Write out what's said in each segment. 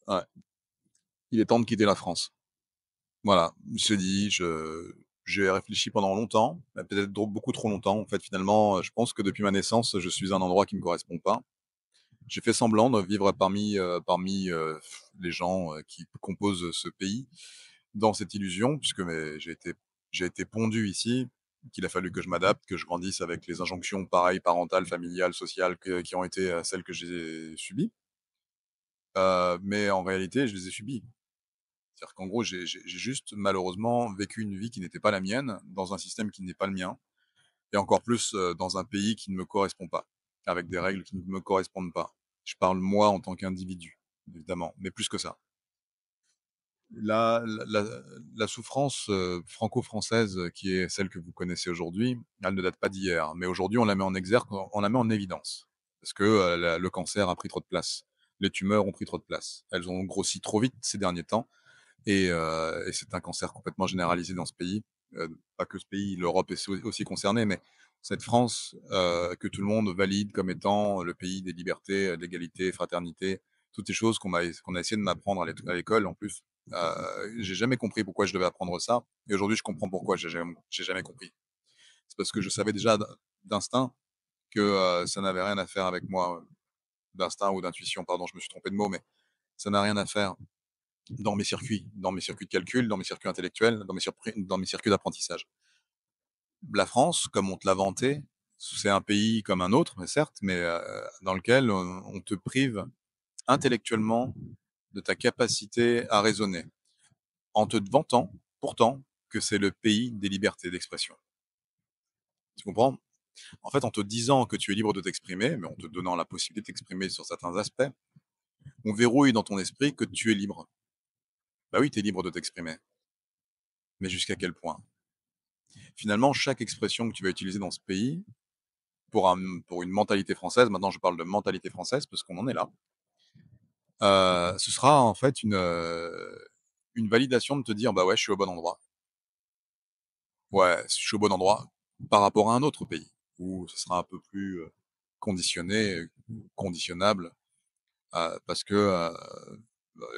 Ouais, il est temps de quitter la France. Voilà, c'est dit, j'ai réfléchi pendant longtemps, bah, peut-être beaucoup trop longtemps. En fait, finalement, je pense que depuis ma naissance, je suis à un endroit qui me correspond pas. J'ai fait semblant de vivre parmi les gens, qui composent ce pays, dans cette illusion puisque j'ai été pondu ici, qu'il a fallu que je m'adapte, que je grandisse avec les injonctions pareilles parentales, familiales, sociales que qui ont été, celles que j'ai subies. Mais en réalité, je les ai subies. C'est-à-dire qu'en gros, j'ai juste malheureusement vécu une vie qui n'était pas la mienne, dans un système qui n'est pas le mien et encore plus, dans un pays qui ne me correspond pas, avec des règles qui ne me correspondent pas. Je parle moi en tant qu'individu, évidemment, mais plus que ça. La souffrance, franco-française, qui est celle que vous connaissez aujourd'hui, elle ne date pas d'hier, mais aujourd'hui on la met en exergue, on la met en évidence. Parce que, la le cancer a pris trop de place. Les tumeurs ont pris trop de place. Elles ont grossi trop vite ces derniers temps et c'est un cancer complètement généralisé dans ce pays. Pas que ce pays, l'Europe est aussi concernée, mais cette France, que tout le monde valide comme étant le pays des libertés, de l'égalité, fraternité, toutes ces choses qu'on a essayé de m'apprendre à l'école en plus. J'ai jamais compris pourquoi je devais apprendre ça et aujourd'hui je comprends pourquoi j'ai jamais compris. C'est parce que je savais déjà d'instinct que, ça n'avait rien à faire avec moi, d'instinct ou d'intuition, pardon, je me suis trompé de mot, mais ça n'a rien à faire dans mes circuits de calcul, dans mes circuits intellectuels, dans mes circuits d'apprentissage. La France, comme on te l'a vanté, c'est un pays comme un autre, mais certes, mais dans lequel on te prive intellectuellement de ta capacité à raisonner, en te vantant pourtant que c'est le pays des libertés d'expression. Tu comprends? En fait, en te disant que tu es libre de t'exprimer, mais en te donnant la possibilité de t'exprimer sur certains aspects, on verrouille dans ton esprit que tu es libre. Bah oui, tu es libre de t'exprimer, mais jusqu'à quel point? Finalement, chaque expression que tu vas utiliser dans ce pays, pour une mentalité française, maintenant je parle de mentalité française parce qu'on en est là, ce sera en fait une validation de te dire: «Bah ouais, je suis au bon endroit. Ouais, je suis au bon endroit» par rapport à un autre pays où ce sera un peu plus, conditionné, conditionnable, parce que,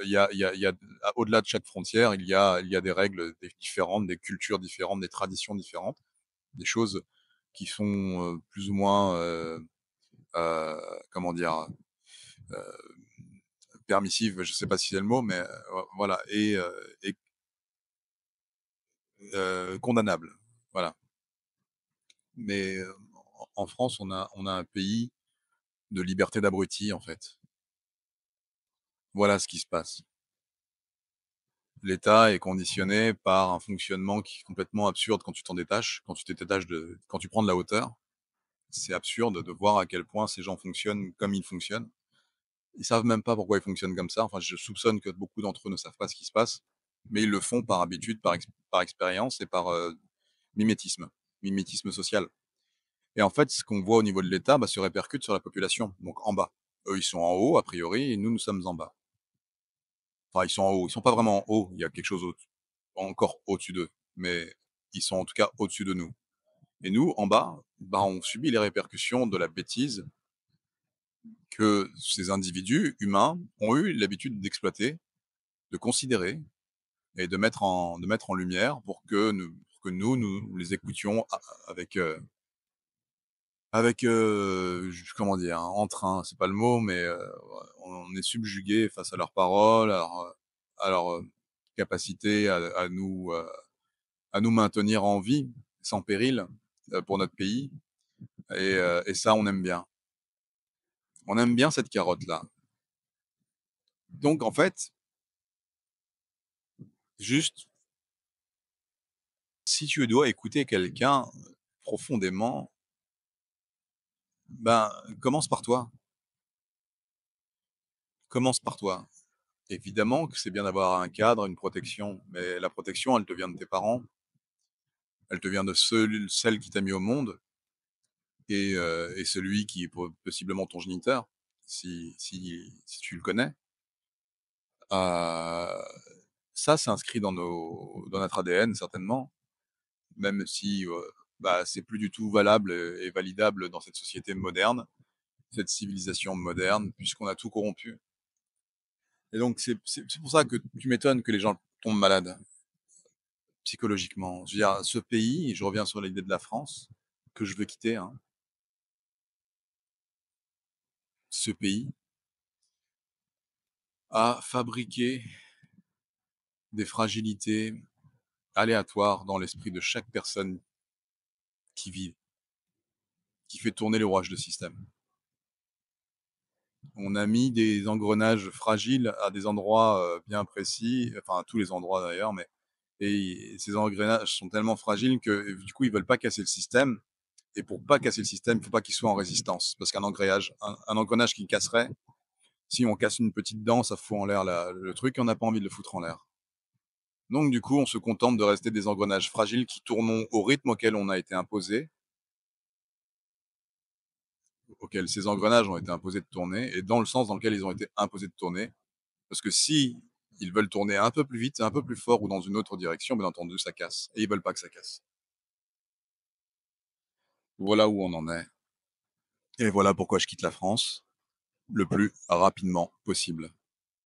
il y a au-delà de chaque frontière, il y a des règles différentes, des cultures différentes, des traditions différentes, des choses qui sont, plus ou moins, heu, comment dire? Heu, permissive, je sais pas si c'est le mot, mais voilà et condamnable, voilà. Mais en France, on a un pays de liberté d'abrutis, en fait. Voilà ce qui se passe. L'État est conditionné par un fonctionnement qui est complètement absurde quand tu t'en détaches, quand tu prends de la hauteur. C'est absurde de voir à quel point ces gens fonctionnent comme ils fonctionnent. Ils savent même pas pourquoi ils fonctionnent comme ça. Enfin, je soupçonne que beaucoup d'entre eux ne savent pas ce qui se passe, mais ils le font par habitude, par expérience et par, mimétisme social. Et en fait, ce qu'on voit au niveau de l'État, bah, se répercute sur la population, donc en bas. Eux, ils sont en haut a priori et nous, nous sommes en bas. Enfin, ils sont en haut, ils sont pas vraiment en haut, il y a quelque chose encore au-dessus d'eux, mais ils sont en tout cas au-dessus de nous. Et nous, en bas, bah, on subit les répercussions de la bêtise que ces individus humains ont eu l'habitude d'exploiter, de considérer et de mettre en lumière pour que nous les écoutions avec, comment dire? Entrain, c'est pas le mot, mais on est subjugué face à leurs paroles, à leur capacité à nous maintenir en vie, sans péril, pour notre pays et ça, on aime bien. On aime bien cette carotte-là. Donc en fait, juste, si tu dois écouter quelqu'un profondément, ben, commence par toi. Commence par toi. Évidemment que c'est bien d'avoir un cadre, une protection, mais la protection, elle te vient de tes parents, elle te vient de celle qui t'a mis au monde et celui qui est possiblement ton géniteur, si tu le connais. Heu, Ça, c'est inscrit dans notre ADN certainement, même si, bah, c'est plus du tout valable et validable dans cette société moderne, cette civilisation moderne, puisqu'on a tout corrompu. et donc c'est pour ça que tu m'étonnes que les gens tombent malades psychologiquement. Je veux dire, ce pays, et je reviens sur l'idée de la France, que je veux quitter, hein, ce pays a fabriqué des fragilités aléatoires dans l'esprit de chaque personne qui vit, qui fait tourner les rouages de système. On a mis des engrenages fragiles à des endroits, bien précis, enfin à tous les endroits d'ailleurs, mais et ces engrenages sont tellement fragiles que, du coup, ils veulent pas casser le système, et pour pas casser le système, il faut pas qu'il soit en résistance. Parce qu'un engrenage un engrenage qui casserait, si on casse une petite dent, ça fout en l'air la le truc et on n'a pas envie de le foutre en l'air. Donc du coup, on se contente de rester des engrenages fragiles qui tournent au rythme auquel on a été imposé, auquel ces engrenages ont été imposés de tourner et dans le sens dans lequel ils ont été imposés de tourner. Parce que si ils veulent tourner un peu plus vite, un peu plus fort ou dans une autre direction, bien entendu, ça casse et ils veulent pas que ça casse. Voilà où on en est et voilà pourquoi je quitte la France le plus rapidement possible.